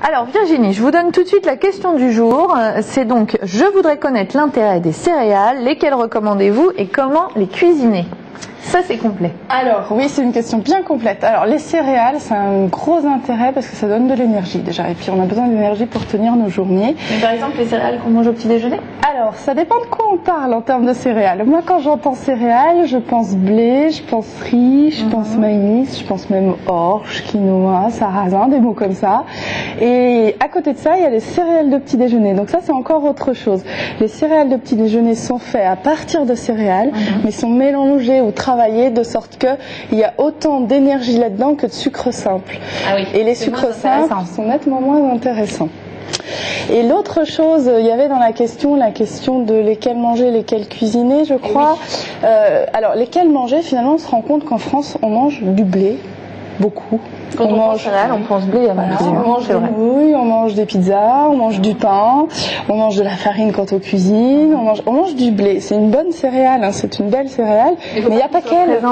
Alors Virginie, je vous donne tout de suite la question du jour. C'est donc, je voudrais connaître l'intérêt des céréales, lesquelles recommandez-vous et comment les cuisiner? Ça, c'est complet. Alors, oui, c'est une question bien complète. Alors, les céréales, c'est un gros intérêt parce que ça donne de l'énergie déjà. Et puis, on a besoin d'énergie pour tenir nos journées. Mais par exemple, les céréales qu'on mange au petit déjeuner? Alors, ça dépend de quoi on parle en termes de céréales. Moi, quand j'entends céréales, je pense blé, je pense riz, je pense maïs, je pense même orge, quinoa, sarrasin, des mots comme ça. Et à côté de ça, il y a les céréales de petit déjeuner. Donc ça, c'est encore autre chose. Les céréales de petit déjeuner sont faits à partir de céréales, mais sont mélangées ou travaillées de sorte qu'il y a autant d'énergie là-dedans que de sucre simple. Ah oui, et les sucres simples sont nettement moins intéressants. Et l'autre chose, il y avait dans la question de lesquels manger, lesquels cuisiner, je crois. Oui. Alors, lesquels manger, finalement, on se rend compte qu'en France, on mange du blé, beaucoup. Quand on mange céréales, on pense blé. Voilà, on mange des nouilles, on mange des pizzas, on mange du pain, on mange de la farine quand on cuisine, on mange du blé. C'est une bonne céréale, hein, c'est une belle céréale, mais il n'y a pas qu'elle. Présent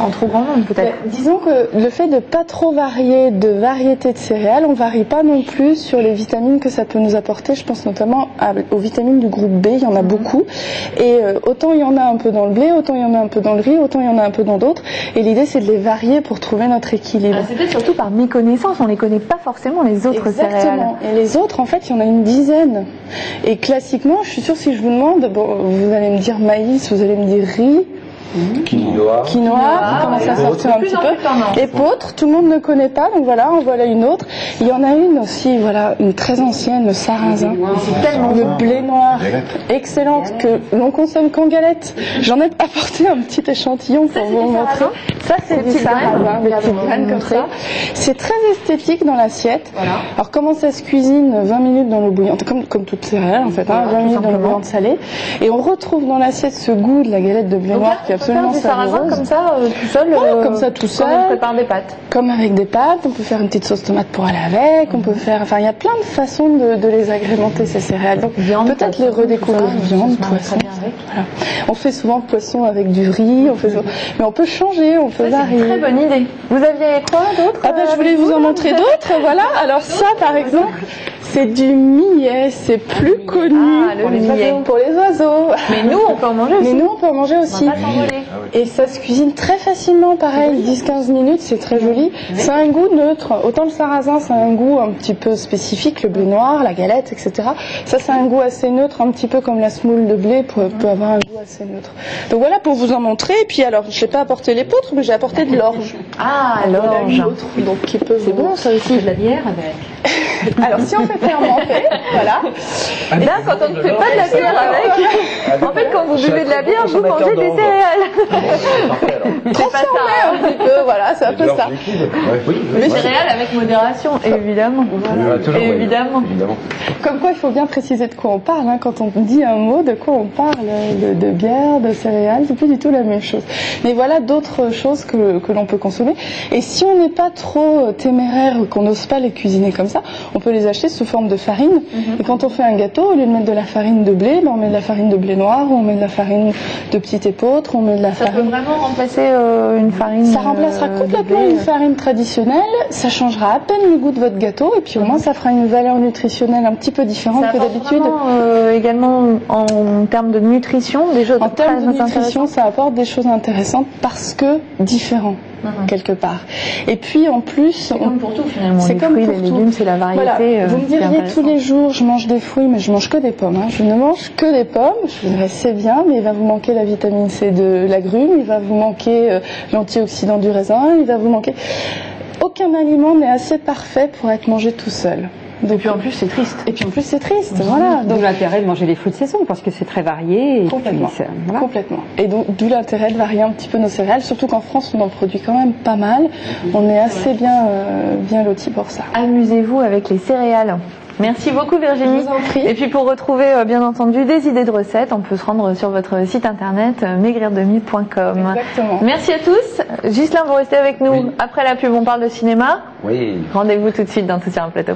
en trop grand nombre peut-être. Disons que le fait de pas trop varier de variétés de céréales, on varie pas non plus sur les vitamines que ça peut nous apporter. Je pense notamment aux vitamines du groupe B, il y en a beaucoup. Et autant il y en a un peu dans le blé, autant il y en a un peu dans le riz, autant il y en a un peu dans d'autres. Et l'idée c'est de les varier pour trouver notre équilibre. Surtout par méconnaissance, on ne les connaît pas forcément les autres céréales. Exactement. Et les autres, en fait, il y en a une dizaine. Et classiquement, je suis sûre, si je vous demande, bon, vous allez me dire maïs, vous allez me dire riz. Quinoa, qui commence à sortir un petit peu. Épeautre, tout le monde ne connaît pas, donc voilà, en voilà une autre. Il y en a une aussi, voilà, une très ancienne, le sarrasin, le blé noir, excellente, que l'on consomme qu'en galette. J'en ai apporté un petit échantillon pour vous montrer. Ça, c'est du sarrasin, des petites graines comme ça. C'est très esthétique dans l'assiette. Alors, comment ça se cuisine? 20 minutes dans l'eau bouillante, comme toute céréale en fait, 20 minutes dans l'eau bouillante salée. Et on retrouve dans l'assiette ce goût de la galette de blé noir qui est absolument savoureuse. Comme ça, tout seul. Comme ça, tout seul. Comme on prépare des pâtes. Comme avec des pâtes, on peut faire une petite sauce tomate pour aller avec. On peut faire, enfin, il y a plein de façons de les agrémenter ces céréales. Donc, peut-être les redécouvrir. Viande, poisson. Voilà. On fait souvent poisson avec du riz. Mais on peut changer, on peut varier. C'est une très bonne idée. Vous aviez quoi d'autre? Ah ben, je voulais vous en montrer d'autres. Voilà. Alors ça, par exemple, c'est du millet. C'est plus connu pour les oiseaux. Mais nous, on peut en manger aussi. Mais nous, on peut en manger aussi. Et ça se cuisine très facilement, pareil, 10-15 minutes, c'est très joli. C'est un goût neutre. Autant le sarrasin, c'est un goût un petit peu spécifique, le blé noir, la galette, etc. Ça, c'est un goût assez neutre, un petit peu comme la semoule de blé peut avoir un goût assez neutre. Donc voilà pour vous en montrer. Et puis alors, je n'ai pas apporté l'épeautre, mais j'ai apporté de l'orge. Ah, l'orge. C'est bon, ça aussi. De la bière avec. Alors, si on fait fermenter, voilà. Là, quand on ne fait pas de la bière avec, en fait, quand vous buvez de la bière, vous mangez des céréales. Transformer un petit peu, voilà, c'est un peu ça. Les céréales avec modération, évidemment. Évidemment. Comme quoi, il faut bien préciser de quoi on parle. Hein. Quand on dit un mot, de quoi on parle, de bière, de céréales, c'est plus du tout la même chose. Mais voilà d'autres choses que l'on peut consommer. Et si on n'est pas trop téméraire, qu'on n'ose pas les cuisiner comme ça, on peut les acheter sous forme de farine. Et quand on fait un gâteau, au lieu de mettre de la farine de blé, on met de la farine de blé noir, on met de la farine de petite épeautre, on met de la farine. Ça peut vraiment remplacer une farine. Ça remplacera complètement une farine traditionnelle. Ça changera à peine le goût de votre gâteau, et puis au moins ça fera une valeur nutritionnelle un petit peu différente que d'habitude. Également en termes de nutrition, des choses. En termes de nutrition, ça apporte des choses intéressantes parce que différents. Quelque part. Et puis en plus, c'est comme pour tout finalement. C'est comme fruits, pour les légumes, c'est la variété. Voilà. Vous me diriez tous les jours, je mange des fruits, mais je mange que des pommes. Hein. Je ne mange que des pommes. Je dirais c'est bien, mais il va vous manquer la vitamine C de l'agrume, il va vous manquer l'antioxydant du raisin, il va vous manquer. Aucun aliment n'est assez parfait pour être mangé tout seul. Et puis en plus c'est triste. Voilà. Donc l'intérêt de manger les fruits de saison parce que c'est très varié. Complètement. Et puis, voilà. Complètement. Et donc d'où l'intérêt de varier un petit peu nos céréales, surtout qu'en France on en produit quand même pas mal. On est assez bien lotis pour ça. Amusez-vous avec les céréales. Merci beaucoup Virginie. Je vous en prie. Et puis pour retrouver bien entendu des idées de recettes, on peut se rendre sur votre site internet maigrirdemi.com. Exactement. Merci à tous. Ghislain, vous restez avec nous après la pub, on parle de cinéma. Oui. Rendez-vous tout de suite dans Tout sur un plateau.